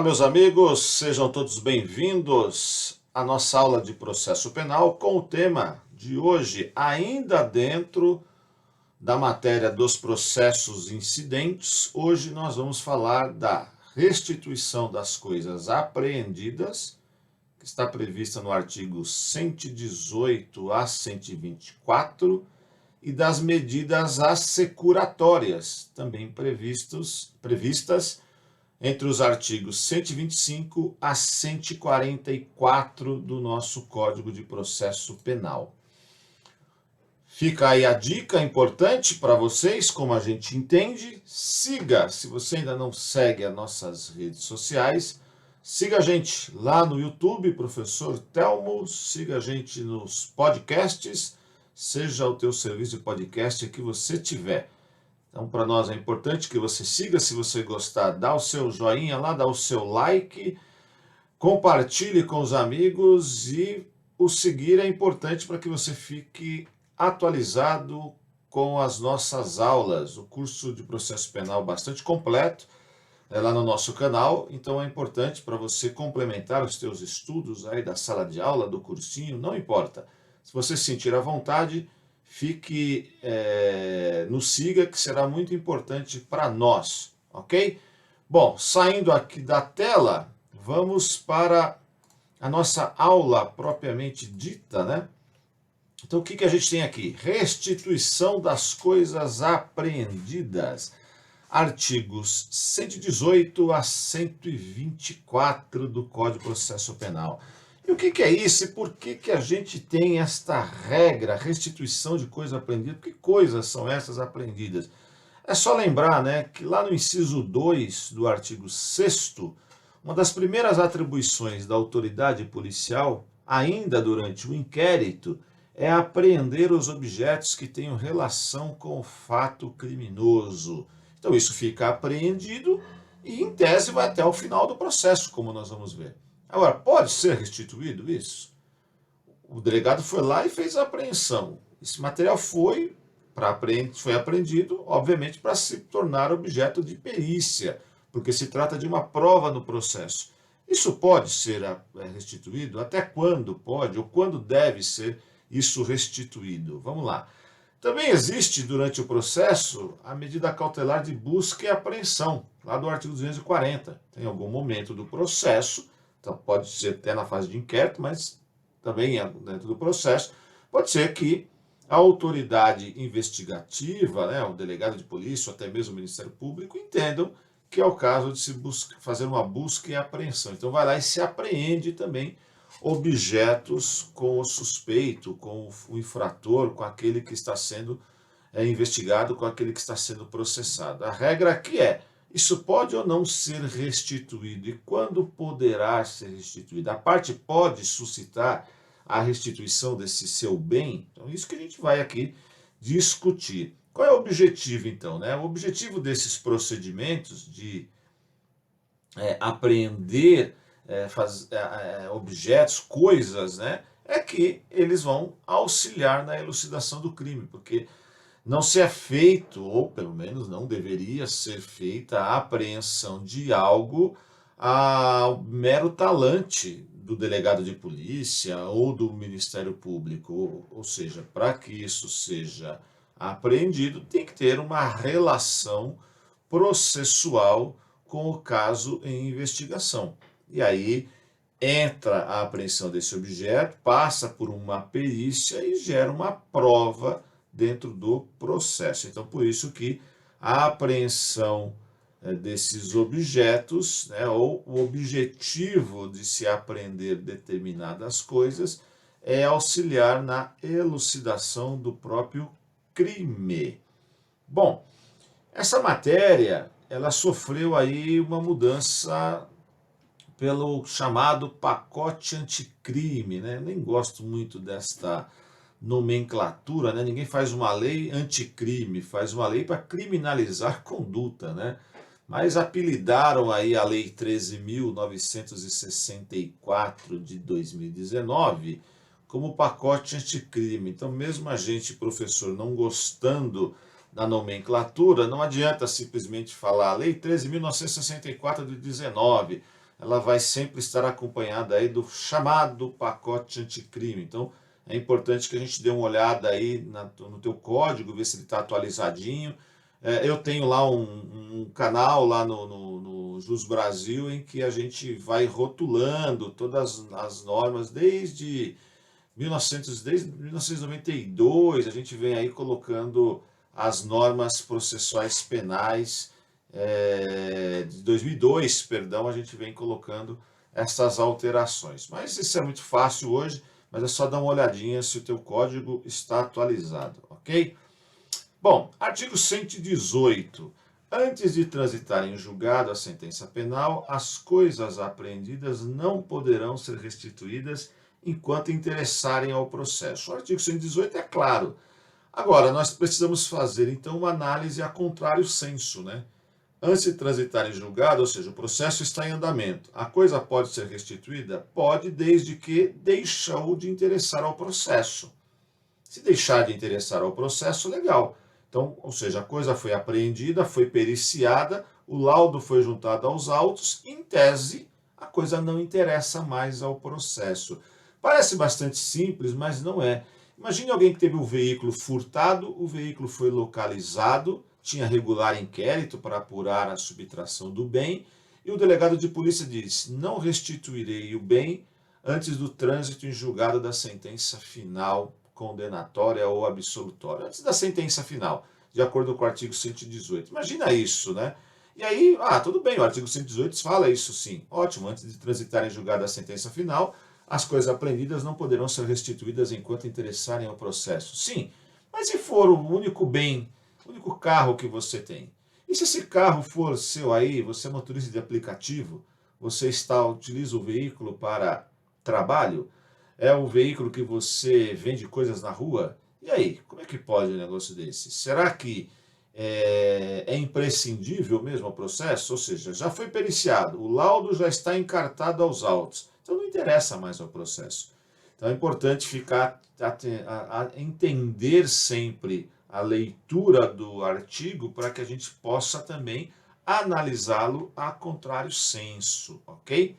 meus amigos, sejam todos bem-vindos à nossa aula de processo penal com o tema de hoje, ainda dentro da matéria dos processos incidentes. Hoje nós vamos falar da restituição das coisas apreendidas, que está prevista no artigo 118 a 124, e das medidas assecuratórias, também previstas entre os artigos 125 a 144 do nosso Código de Processo Penal. Fica aí a dica importante para vocês, como a gente entende. Siga, se você ainda não segue as nossas redes sociais, siga a gente lá no YouTube, Professor Telmo, siga a gente nos podcasts, seja o teu serviço de podcast que você tiver. Então, para nós é importante que você siga. Se você gostar, dá o seu joinha lá, dá o seu like, compartilhe com os amigos, e o seguir é importante para que você fique atualizado com as nossas aulas. O curso de processo penal bastante completo é lá no nosso canal, então é importante para você complementar os teus estudos aí da sala de aula, do cursinho, não importa. Se você se sentir à vontade, fique, nos siga, que será muito importante para nós, ok? Bom, saindo aqui da tela, vamos para a nossa aula propriamente dita, né? Então, o que a gente tem aqui? Restituição das coisas apreendidas. Artigos 118 a 124 do Código de Processo Penal. E o que é isso e por que a gente tem esta regra, restituição de coisas apreendidas? Que coisas são essas apreendidas? É só lembrar, né, que lá no inciso 2 do artigo 6º, uma das primeiras atribuições da autoridade policial, ainda durante o inquérito, é apreender os objetos que tenham relação com o fato criminoso. Então isso fica apreendido e, em tese, vai até o final do processo, como nós vamos ver. Agora, pode ser restituído isso? O delegado foi lá e fez a apreensão. Esse material foi apreendido, obviamente, para se tornar objeto de perícia, porque se trata de uma prova no processo. Isso pode ser restituído? Até quando pode ou quando deve ser isso restituído? Vamos lá. Também existe, durante o processo, a medida cautelar de busca e apreensão, lá do artigo 240. Tem algum momento do processo, então pode ser até na fase de inquérito, mas também dentro do processo, pode ser que a autoridade investigativa, né, o delegado de polícia, ou até mesmo o Ministério Público, entendam que é o caso de se fazer uma busca e apreensão. Então vai lá e se apreende também objetos com o suspeito, com o infrator, com aquele que está sendo investigado, com aquele que está sendo processado. A regra aqui é: isso pode ou não ser restituído? E quando poderá ser restituído? A parte pode suscitar a restituição desse seu bem? Então, isso que a gente vai aqui discutir. Qual é o objetivo, então, né? O objetivo desses procedimentos de apreender objetos, coisas, né, é que eles vão auxiliar na elucidação do crime, porque não se é feito, ou pelo menos não deveria ser feita, a apreensão de algo ao mero talante do delegado de polícia ou do Ministério Público. Ou seja, para que isso seja apreendido, tem que ter uma relação processual com o caso em investigação. E aí entra a apreensão desse objeto, passa por uma perícia e gera uma prova dentro do processo. Então, por isso que a apreensão desses objetos, né, ou o objetivo de se apreender determinadas coisas, é auxiliar na elucidação do próprio crime. Bom, essa matéria, ela sofreu aí uma mudança pelo chamado pacote anticrime, né? Eu nem gosto muito desta nomenclatura, né? Ninguém faz uma lei anticrime, faz uma lei para criminalizar conduta, né? Mas apelidaram aí a Lei 13.964 de 2019 como pacote anticrime. Então, mesmo a gente, professor, não gostando da nomenclatura, não adianta simplesmente falar Lei 13.964 de 19. ela vai sempre estar acompanhada aí do chamado pacote anticrime. Então, é importante que a gente dê uma olhada aí no teu código, ver se ele está atualizadinho. Eu tenho lá um canal lá no Jus Brasil em que a gente vai rotulando todas as normas desde 1992, a gente vem aí colocando as normas processuais penais, de 2002, perdão, a gente vem colocando essas alterações. Mas isso é muito fácil hoje, mas é só dar uma olhadinha se o teu código está atualizado, ok? Bom, artigo 118. Antes de transitar em julgado a sentença penal, as coisas apreendidas não poderão ser restituídas enquanto interessarem ao processo. O artigo 118 é claro. Agora, nós precisamos fazer, então, uma análise a contrário sensu, né? Antes de transitar em julgado, ou seja, o processo está em andamento. A coisa pode ser restituída? Pode, desde que deixou de interessar ao processo. Se deixar de interessar ao processo, legal. Então, ou seja, a coisa foi apreendida, foi periciada, o laudo foi juntado aos autos, em tese, a coisa não interessa mais ao processo. Parece bastante simples, mas não é. Imagine alguém que teve um veículo furtado, o veículo foi localizado, tinha regular inquérito para apurar a subtração do bem, e o delegado de polícia diz: não restituirei o bem antes do trânsito em julgado da sentença final condenatória ou absolutória, antes da sentença final, de acordo com o artigo 118. Imagina isso, né? E aí, tudo bem, o artigo 118 fala isso sim. Ótimo, antes de transitar em julgado a sentença final, as coisas apreendidas não poderão ser restituídas enquanto interessarem ao processo. Sim, mas se for o único bem, o único carro que você tem? E se esse carro for seu aí, você é motorista de aplicativo, você utiliza o veículo para trabalho, é o veículo que você vende coisas na rua? E aí, como é que pode um negócio desse? Será que é imprescindível mesmo o processo? Ou seja, já foi periciado, o laudo já está encartado aos autos, então não interessa mais ao processo. Então é importante ficar a entender sempre a leitura do artigo para que a gente possa também analisá-lo a contrário sensu, ok?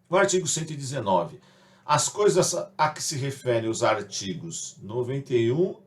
O artigo 119. As coisas a que se referem os artigos 91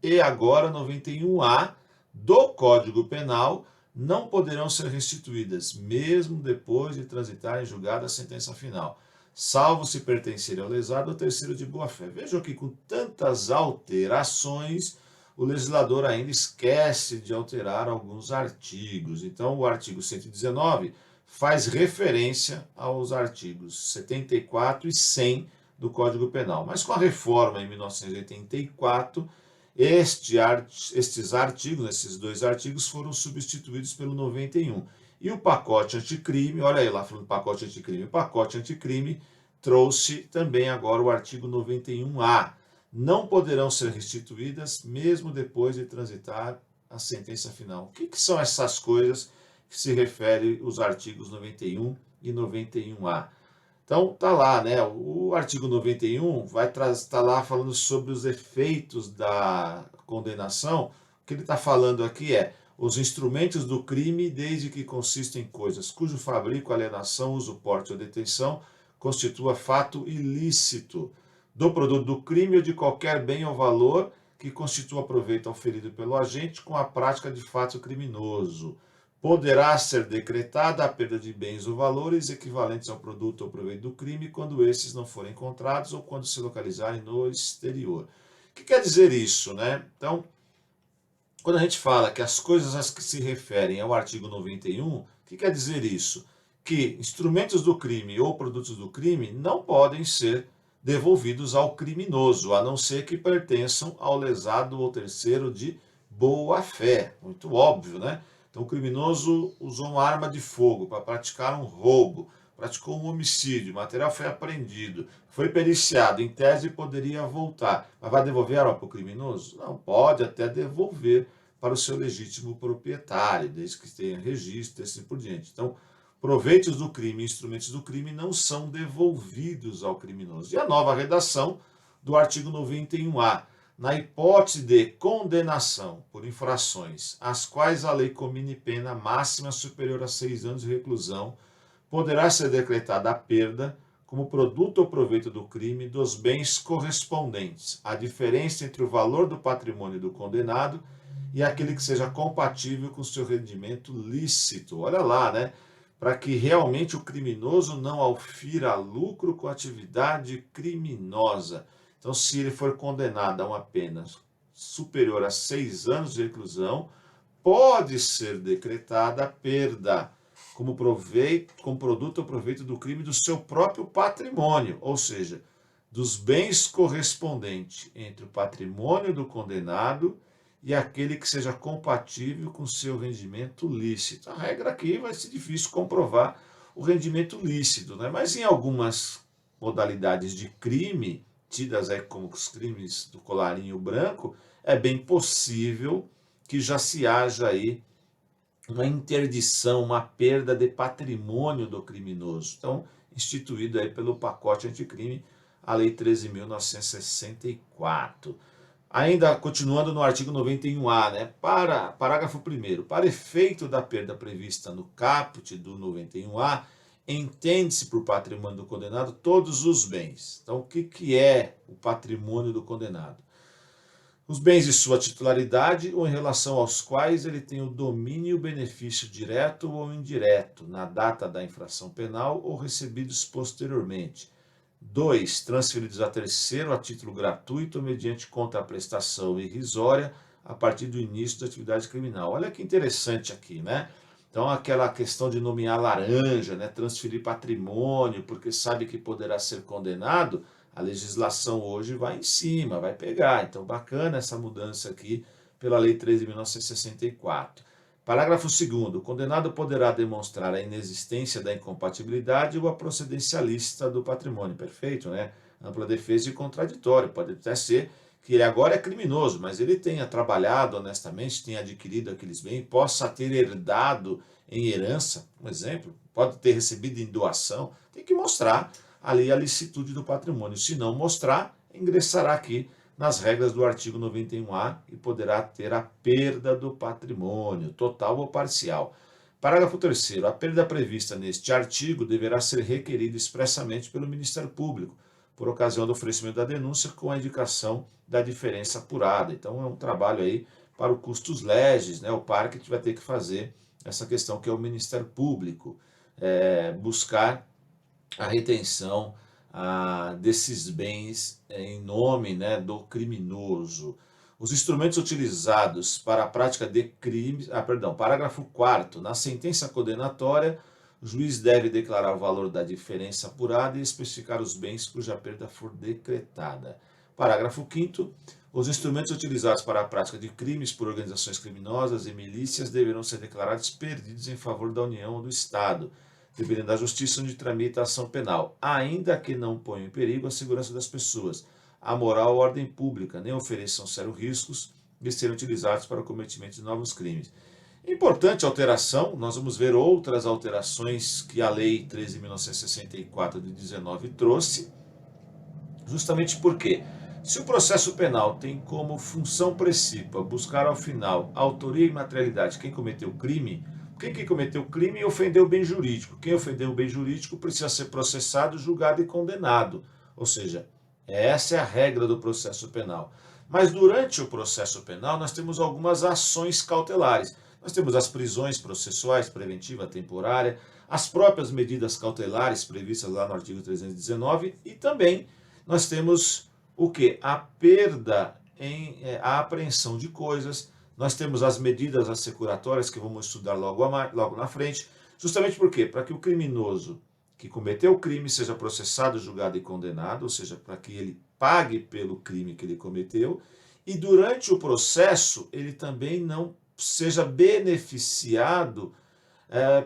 e agora 91A do Código Penal não poderão ser restituídas, mesmo depois de transitar em julgado a sentença final, salvo se pertencerem ao lesado ou terceiro de boa-fé. Vejam que com tantas alterações, o legislador ainda esquece de alterar alguns artigos. Então, o artigo 119 faz referência aos artigos 74 e 100 do Código Penal. Mas com a reforma em 1984, esses dois artigos foram substituídos pelo 91. E o pacote anticrime, olha aí lá falando pacote anticrime, o pacote anticrime trouxe também agora o artigo 91A. Não poderão ser restituídas mesmo depois de transitar a sentença final. O que são essas coisas que se refere os artigos 91 e 91A? Então, tá lá, né? O artigo 91 vai estar lá falando sobre os efeitos da condenação. O que ele está falando aqui é os instrumentos do crime, desde que consistem em coisas cujo fabrico, alienação, uso, porte ou detenção constitua fato ilícito do produto do crime ou de qualquer bem ou valor que constitua proveito auferido pelo agente com a prática de fato criminoso. Poderá ser decretada a perda de bens ou valores equivalentes ao produto ou proveito do crime quando esses não forem encontrados ou quando se localizarem no exterior. O que quer dizer isso, né? Então, quando a gente fala que as coisas às que se referem ao artigo 91, o que quer dizer isso? Que instrumentos do crime ou produtos do crime não podem ser devolvidos ao criminoso, a não ser que pertençam ao lesado ou terceiro de boa-fé. Muito óbvio, né? Então, o criminoso usou uma arma de fogo para praticar um roubo, praticou um homicídio, o material foi apreendido, foi periciado, em tese poderia voltar. Mas vai devolver a arma para o criminoso? Não, pode até devolver para o seu legítimo proprietário, desde que tenha registro e assim por diante. Então, proveitos do crime e instrumentos do crime não são devolvidos ao criminoso. E a nova redação do artigo 91A, na hipótese de condenação por infrações, às quais a lei comine pena máxima superior a 6 anos de reclusão, poderá ser decretada a perda como produto ou proveito do crime dos bens correspondentes, a diferença entre o valor do patrimônio do condenado e aquele que seja compatível com seu rendimento lícito. Olha lá, né? Para que realmente o criminoso não aufira lucro com atividade criminosa. Então, se ele for condenado a uma pena superior a 6 anos de reclusão, pode ser decretada a perda como produto ou proveito do crime do seu próprio patrimônio, ou seja, dos bens correspondentes entre o patrimônio do condenado e aquele que seja compatível com seu rendimento lícito. A regra aqui vai ser difícil comprovar o rendimento lícito, né? Mas em algumas modalidades de crime, tidas aí como os crimes do colarinho branco, é bem possível que já se haja aí uma interdição, uma perda de patrimônio do criminoso. Então, instituído aí pelo pacote anticrime, a Lei 13.964. Ainda continuando no artigo 91A, né? Parágrafo 1º. Para efeito da perda prevista no caput do 91A, entende-se por patrimônio do condenado todos os bens. Então, o que é o patrimônio do condenado? Os bens de sua titularidade ou em relação aos quais ele tem o domínio e o benefício direto ou indireto na data da infração penal ou recebidos posteriormente. 2. Transferidos a terceiro a título gratuito mediante contraprestação irrisória a partir do início da atividade criminal. Olha que interessante aqui, né? Então, aquela questão de nomear laranja, né? Transferir patrimônio, porque sabe que poderá ser condenado, a legislação hoje vai em cima, vai pegar. Então, bacana essa mudança aqui pela Lei 13.964. Parágrafo 2º. O condenado poderá demonstrar a inexistência da incompatibilidade ou a procedência lícita do patrimônio. Perfeito, né? Ampla defesa e contraditório. Pode até ser que ele agora é criminoso, mas ele tenha trabalhado honestamente, tenha adquirido aqueles bens, possa ter herdado em herança, um exemplo, pode ter recebido em doação. Tem que mostrar ali a licitude do patrimônio. Se não mostrar, ingressará aqui nas regras do artigo 91A e poderá ter a perda do patrimônio, total ou parcial. Parágrafo 3º. A perda prevista neste artigo deverá ser requerida expressamente pelo Ministério Público, por ocasião do oferecimento da denúncia, com a indicação da diferença apurada. Então, é um trabalho aí para o custos legis, né? O parque vai ter que fazer essa questão que é o Ministério Público, buscar a retenção desses bens em nome, né, do criminoso. Os instrumentos utilizados para a prática de crimes... parágrafo 4º. Na sentença condenatória, o juiz deve declarar o valor da diferença apurada e especificar os bens cuja perda for decretada. Parágrafo 5º. Os instrumentos utilizados para a prática de crimes por organizações criminosas e milícias deverão ser declarados perdidos em favor da União ou do Estado, dependendo da justiça onde tramita a ação penal, ainda que não ponham em perigo a segurança das pessoas, a moral ou a ordem pública, nem ofereçam sérios riscos de serem utilizados para o cometimento de novos crimes. Importante alteração, nós vamos ver outras alterações que a Lei 13.964 de 19 trouxe, justamente porque, se o processo penal tem como função principal buscar ao final a autoria e materialidade de quem cometeu o crime, quem cometeu o crime ofendeu o bem jurídico. Quem ofendeu o bem jurídico precisa ser processado, julgado e condenado. Ou seja, essa é a regra do processo penal. Mas durante o processo penal nós temos algumas ações cautelares. Nós temos as prisões processuais, preventiva, temporária, as próprias medidas cautelares previstas lá no artigo 319 e também nós temos o que? A perda a apreensão de coisas. Nós temos as medidas assecuratórias que vamos estudar logo na frente, justamente por quê? Para que o criminoso que cometeu o crime seja processado, julgado e condenado, ou seja, para que ele pague pelo crime que ele cometeu, e durante o processo ele também não seja beneficiado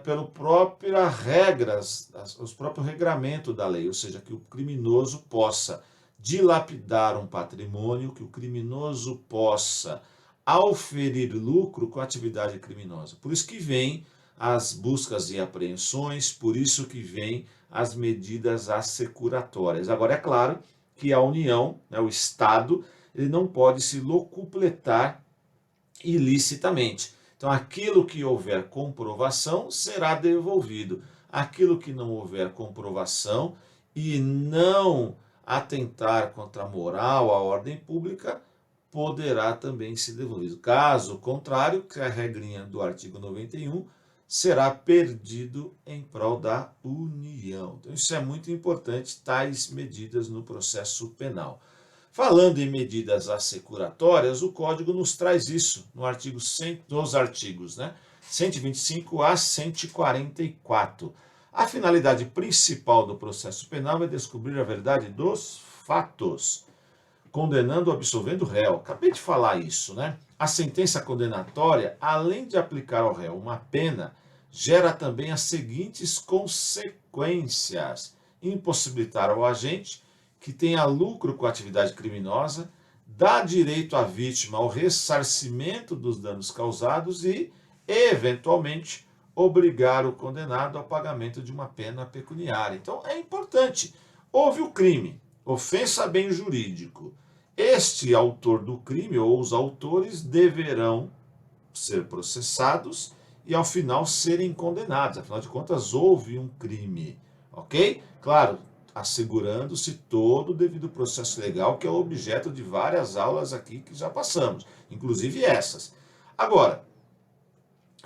pelo próprio regras, os próprios regramento da lei, ou seja, que o criminoso possa dilapidar um patrimônio, que o criminoso possa auferir lucro com a atividade criminosa. Por isso que vem as buscas e apreensões, por isso que vem as medidas assecuratórias. Agora, é claro que a União, né, o Estado, ele não pode se locupletar ilicitamente. Então, aquilo que houver comprovação será devolvido. aquilo que não houver comprovação e não atentar contra a moral, a ordem pública, poderá também ser devolvido. Caso contrário, que a regrinha do artigo 91 será perdido em prol da União. Então, isso é muito importante, tais medidas no processo penal. Falando em medidas assecuratórias, o Código nos traz isso no artigo 100, nos artigos 125 a 144. A finalidade principal do processo penal é descobrir a verdade dos fatos, condenando ou absolvendo o réu. Acabei de falar isso, né? A sentença condenatória, além de aplicar ao réu uma pena, gera também as seguintes consequências: impossibilitar ao agente que tenha lucro com a atividade criminosa, dá direito à vítima ao ressarcimento dos danos causados e, eventualmente, obrigar o condenado ao pagamento de uma pena pecuniária. Então, é importante. Houve o crime, ofensa a bem jurídico. Este autor do crime ou os autores deverão ser processados e, ao final, serem condenados. Afinal de contas, houve um crime, ok? Claro, assegurando-se todo o devido processo legal, que é o objeto de várias aulas aqui que já passamos, inclusive essas. Agora,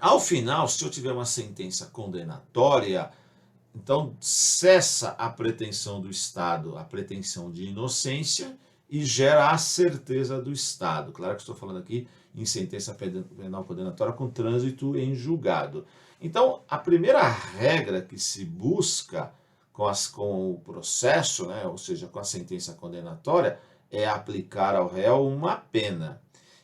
ao final, se eu tiver uma sentença condenatória, então cessa a pretensão do Estado, a pretensão de inocência, e gera a certeza do Estado. Claro que estou falando aqui em sentença penal condenatória com trânsito em julgado. Então, a primeira regra que se busca com o processo, ou seja, com a sentença condenatória, é aplicar ao réu uma pena.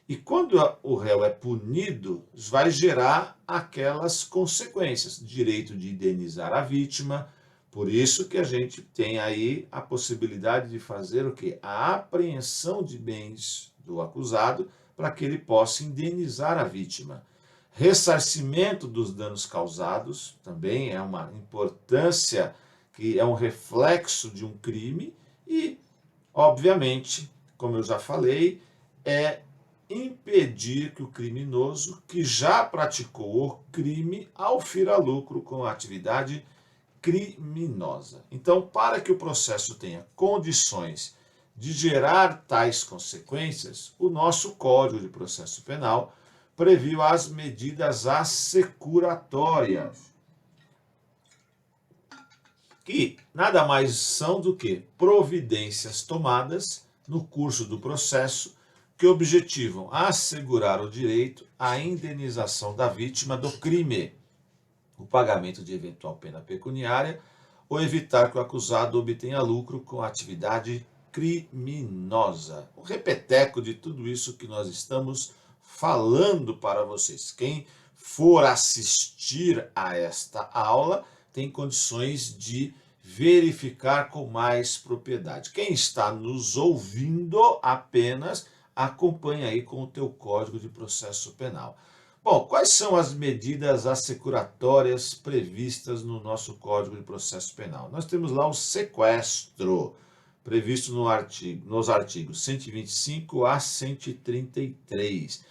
E quando o réu é punido, vai gerar aquelas consequências, direito de indenizar a vítima. Por isso que a gente tem aí a possibilidade de fazer o quê? A apreensão de bens do acusado para que ele possa indenizar a vítima. Ressarcimento dos danos causados também é uma importância, que é um reflexo de um crime e, obviamente, como eu já falei, é impedir que o criminoso que já praticou o crime aufira lucro com a atividade criminosa. Então, para que o processo tenha condições de gerar tais consequências, o nosso Código de Processo Penal previu as medidas assecuratórias, que nada mais são do que providências tomadas no curso do processo que objetivam assegurar o direito à indenização da vítima do crime, o pagamento de eventual pena pecuniária ou evitar que o acusado obtenha lucro com a atividade criminosa. O repeteco de tudo isso que nós estamos falando para vocês. Quem for assistir a esta aula tem condições de verificar com mais propriedade. Quem está nos ouvindo apenas, acompanha aí com o teu Código de Processo Penal. Bom, quais são as medidas assecuratórias previstas no nosso Código de Processo Penal? Nós temos lá o sequestro, previsto nos artigos 125 a 133,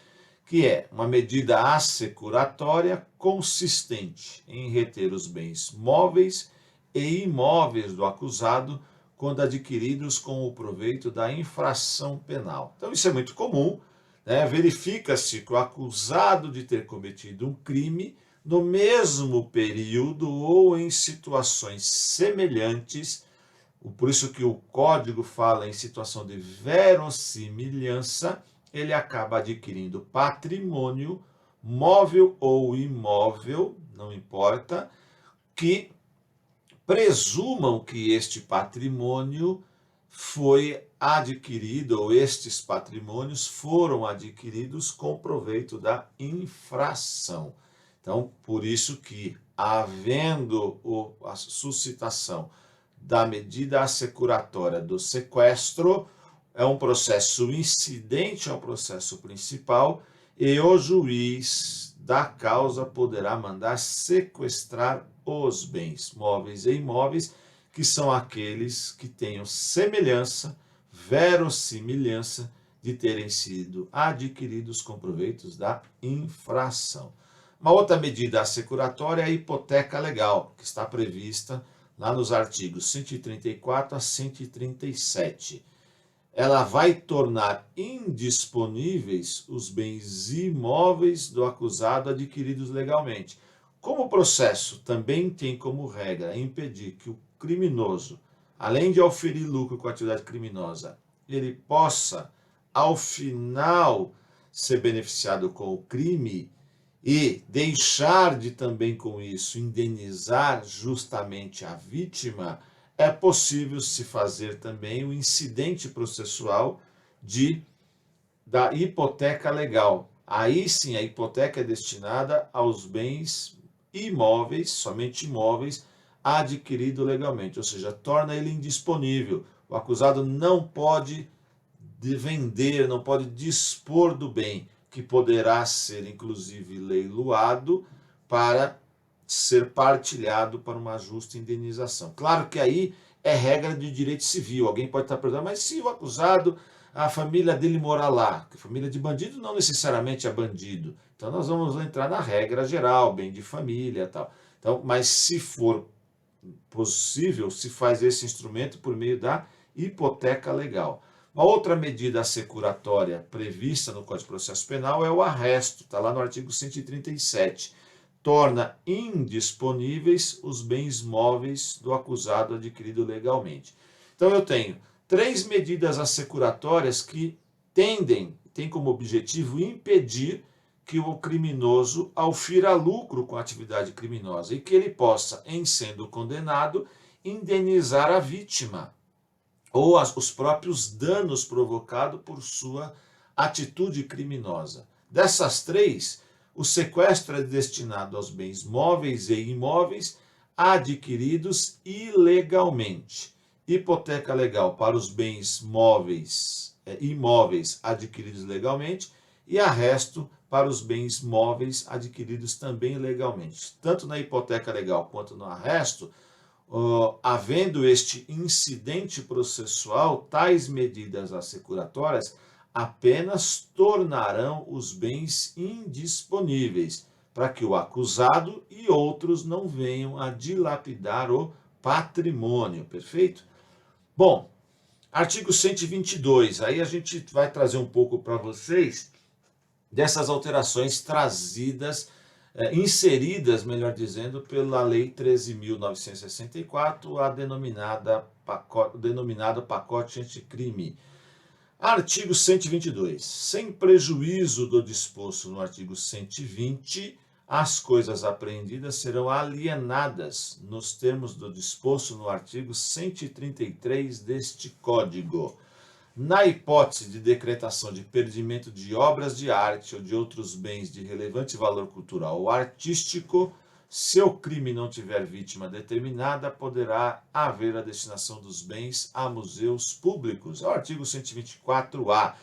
que é uma medida assecuratória consistente em reter os bens móveis e imóveis do acusado quando adquiridos com o proveito da infração penal. Então, isso é muito comum. Verifica-se que o acusado de ter cometido um crime no mesmo período ou em situações semelhantes, por isso que o Código fala em situação de verossimilhança, ele acaba adquirindo patrimônio, móvel ou imóvel, não importa, que presumam que este patrimônio foi adquirido, ou estes patrimônios foram adquiridos com proveito da infração. Então, por isso que, havendo a suscitação da medida assecuratória do sequestro, é um processo incidente ao processo principal e o juiz da causa poderá mandar sequestrar os bens móveis e imóveis, que são aqueles que tenham semelhança, verossimilhança de terem sido adquiridos com proveitos da infração. Uma outra medida assecuratória é a hipoteca legal, que está prevista lá nos artigos 134 a 137. Ela vai tornar indisponíveis os bens imóveis do acusado adquiridos legalmente. Como o processo também tem como regra impedir que o criminoso, além de auferir lucro com a atividade criminosa, ele possa, ao final, ser beneficiado com o crime e deixar de também com isso indenizar justamente a vítima, é possível se fazer também o incidente processual da hipoteca legal. Aí sim, a hipoteca é destinada aos bens imóveis, somente imóveis, adquirido legalmente, ou seja, torna ele indisponível. O acusado não pode vender, não pode dispor do bem, que poderá ser inclusive leiloado para ser partilhado para uma justa indenização. Claro que aí é regra de direito civil. Alguém pode estar perguntando, mas se o acusado, a família dele morar lá, que família de bandido não necessariamente é bandido. Então nós vamos entrar na regra geral, bem de família e tal. Então, mas se for possível, se faz esse instrumento por meio da hipoteca legal. Uma outra medida assecuratória prevista no Código de Processo Penal é o arresto, está lá no artigo 137. Torna indisponíveis os bens móveis do acusado adquirido legalmente. Então eu tenho 3 medidas assecuratórias que têm como objetivo impedir que o criminoso aufira lucro com a atividade criminosa e que ele possa, em sendo condenado, indenizar a vítima ou os próprios danos provocados por sua atitude criminosa. Dessas 3, o sequestro é destinado aos bens móveis e imóveis adquiridos ilegalmente. Hipoteca legal para os bens móveis, imóveis adquiridos legalmente e arresto para os bens móveis adquiridos também legalmente. Tanto na hipoteca legal quanto no arresto, havendo este incidente processual, tais medidas assecuratórias apenas tornarão os bens indisponíveis, para que o acusado e outros não venham a dilapidar o patrimônio, perfeito? Bom, artigo 122, aí a gente vai trazer um pouco para vocês dessas alterações trazidas, inseridas, melhor dizendo, pela Lei 13.964, a denominada pacote anticrime. Artigo 122. Sem prejuízo do disposto no artigo 120, as coisas apreendidas serão alienadas nos termos do disposto no artigo 133 deste Código. Na hipótese de decretação de perdimento de obras de arte ou de outros bens de relevante valor cultural ou artístico, se o crime não tiver vítima determinada, poderá haver a destinação dos bens a museus públicos. É o artigo 124A.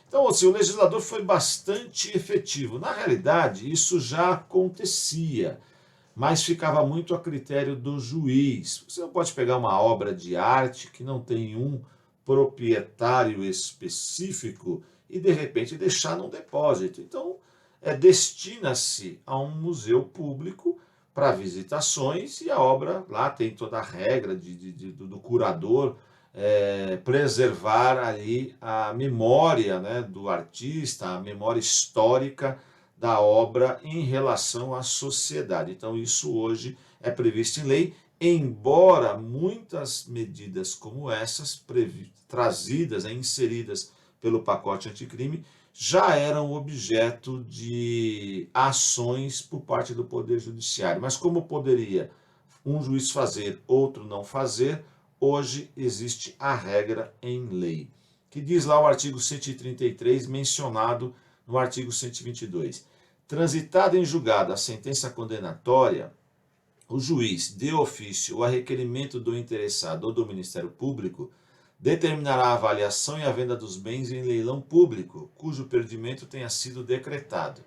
Então, assim, o legislador foi bastante efetivo. Na realidade, isso já acontecia, mas ficava muito a critério do juiz. Você não pode pegar uma obra de arte que não tem um proprietário específico e, de repente, deixar num depósito. Então, destina-se a um museu público para visitações e a obra lá tem toda a regra do curador preservar ali a memória, né, do artista, a memória histórica da obra em relação à sociedade. Então, isso hoje é previsto em lei, embora muitas medidas como essas, trazidas, inseridas pelo pacote anticrime, já eram objeto de ações por parte do Poder Judiciário. Mas como poderia um juiz fazer, outro não fazer, hoje existe a regra em lei, que diz lá o artigo 133, mencionado no artigo 122. Transitada em julgado a sentença condenatória, o juiz, de ofício ou a requerimento do interessado ou do Ministério Público, determinará a avaliação e a venda dos bens em leilão público, cujo perdimento tenha sido decretado.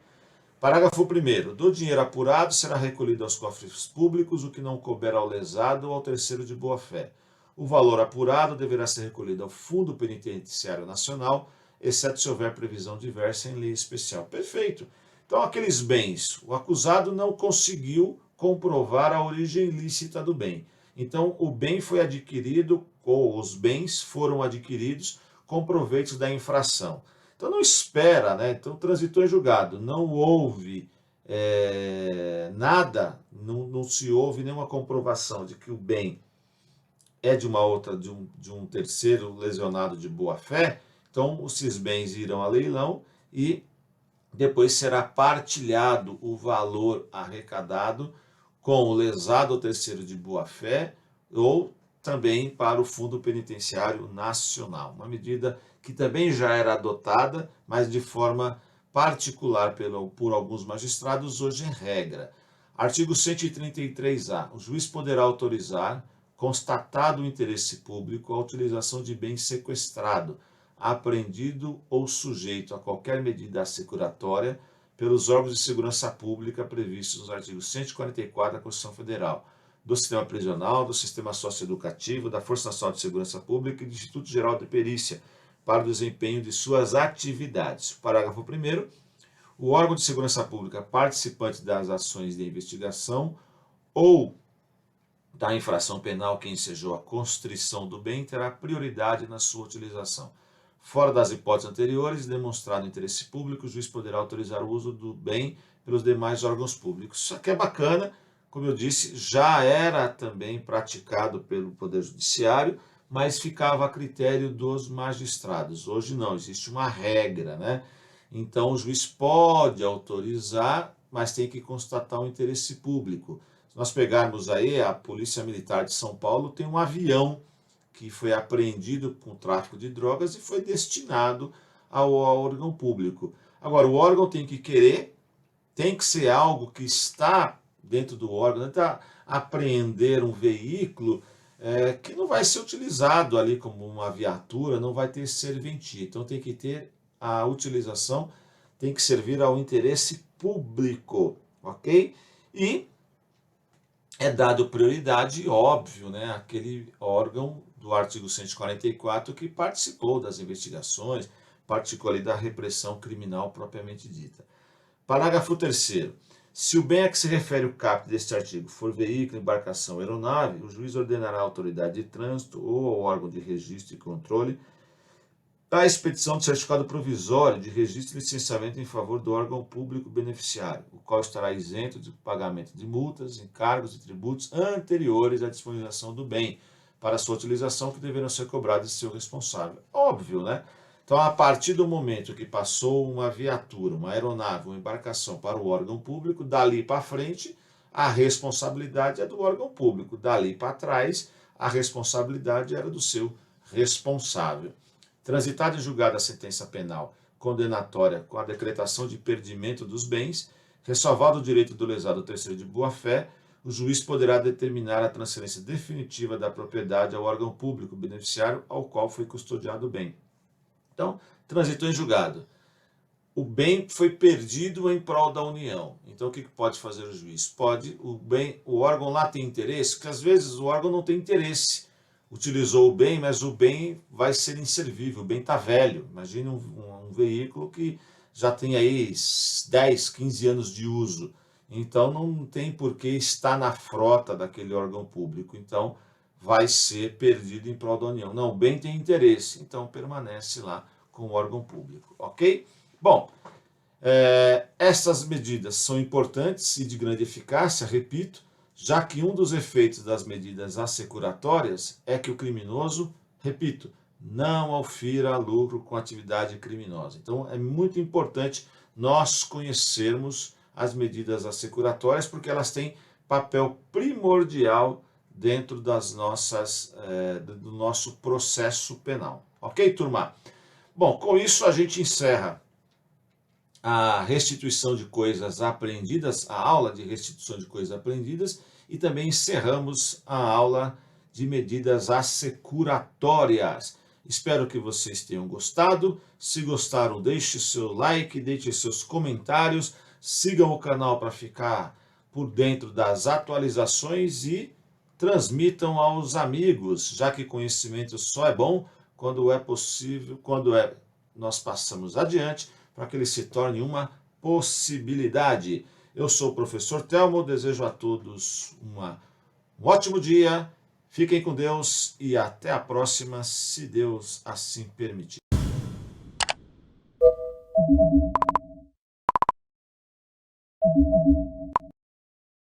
Parágrafo 1º. Do dinheiro apurado será recolhido aos cofres públicos o que não couber ao lesado ou ao terceiro de boa-fé. O valor apurado deverá ser recolhido ao Fundo Penitenciário Nacional, exceto se houver previsão diversa em lei especial. Perfeito. Então, aqueles bens, o acusado não conseguiu comprovar a origem ilícita do bem. Então, o bem foi adquirido, ou os bens foram adquiridos com proveitos da infração. Então, não espera, né? Então, transitou em julgado, não houve nada, não se houve nenhuma comprovação de que o bem é de uma outra, de um terceiro lesionado de boa-fé. Então, esses bens irão a leilão e depois será partilhado o valor arrecadado com o lesado ou terceiro de boa-fé ou também para o Fundo Penitenciário Nacional. Uma medida que também já era adotada, mas de forma particular por alguns magistrados, hoje é regra. Artigo 133-A. O juiz poderá autorizar, constatado o interesse público, a utilização de bem sequestrado, apreendido ou sujeito a qualquer medida assecuratória pelos órgãos de segurança pública previstos nos artigos 144 da Constituição Federal, do Sistema Prisional, do Sistema Socioeducativo, da Força Nacional de Segurança Pública e do Instituto Geral de Perícia, para o desempenho de suas atividades. Parágrafo 1º. O órgão de segurança pública participante das ações de investigação ou da infração penal que ensejou a constrição do bem terá prioridade na sua utilização. Fora das hipóteses anteriores, demonstrado interesse público, o juiz poderá autorizar o uso do bem pelos demais órgãos públicos. Isso aqui é bacana, como eu disse, já era também praticado pelo Poder Judiciário, mas ficava a critério dos magistrados. Hoje não, existe uma regra, né? Então o juiz pode autorizar, mas tem que constatar o interesse público. Se nós pegarmos aí, a Polícia Militar de São Paulo tem um avião que foi apreendido com tráfico de drogas e foi destinado ao órgão público. Agora, o órgão tem que querer, tem que ser algo que está dentro do órgão, tentar apreender um veículo que não vai ser utilizado ali como uma viatura, não vai ter serventia. Então tem que ter a utilização, tem que servir ao interesse público, ok? E é dado prioridade, óbvio, né, àquele órgão do artigo 144 que participou das investigações, participou ali da repressão criminal propriamente dita. Parágrafo 3º. Se o bem a que se refere o caput deste artigo for veículo, embarcação, aeronave, o juiz ordenará à autoridade de trânsito ou ao órgão de registro e controle a expedição de certificado provisório de registro e licenciamento em favor do órgão público beneficiário, o qual estará isento de pagamento de multas, encargos e tributos anteriores à disponibilização do bem, para sua utilização, que deverão ser cobrados de seu responsável. Óbvio, né? Então, a partir do momento que passou uma viatura, uma aeronave, uma embarcação para o órgão público, dali para frente, a responsabilidade é do órgão público. Dali para trás, a responsabilidade era do seu responsável. Transitada e julgada a sentença penal condenatória com a decretação de perdimento dos bens, ressalvado o direito do lesado terceiro de boa-fé, o juiz poderá determinar a transferência definitiva da propriedade ao órgão público beneficiário ao qual foi custodiado o bem. Então, transitou em julgado. O bem foi perdido em prol da União. Então, o que pode fazer o juiz? Pode, o órgão lá tem interesse, porque às vezes o órgão não tem interesse. Utilizou o bem, mas o bem vai ser inservível, o bem está velho. Imagine um veículo que já tem aí 10, 15 anos de uso. Então, não tem por que estar na frota daquele órgão público. Então, vai ser perdido em prol da União. Não, o bem tem interesse, então permanece lá com o órgão público, ok? Bom, essas medidas são importantes e de grande eficácia, repito, já que um dos efeitos das medidas assecuratórias é que o criminoso, repito, não aufira lucro com atividade criminosa. Então, é muito importante nós conhecermos as medidas assecuratórias, porque elas têm papel primordial dentro das nossas, do nosso processo penal. Ok, turma? Bom, com isso a gente encerra a restituição de coisas apreendidas, a aula de restituição de coisas apreendidas, e também encerramos a aula de medidas assecuratórias. Espero que vocês tenham gostado. Se gostaram, deixe seu like, deixe seus comentários, sigam o canal para ficar por dentro das atualizações e transmitam aos amigos, já que conhecimento só é bom quando é possível, nós passamos adiante para que ele se torne uma possibilidade. Eu sou o professor Telmo, desejo a todos um ótimo dia, fiquem com Deus e até a próxima, se Deus assim permitir.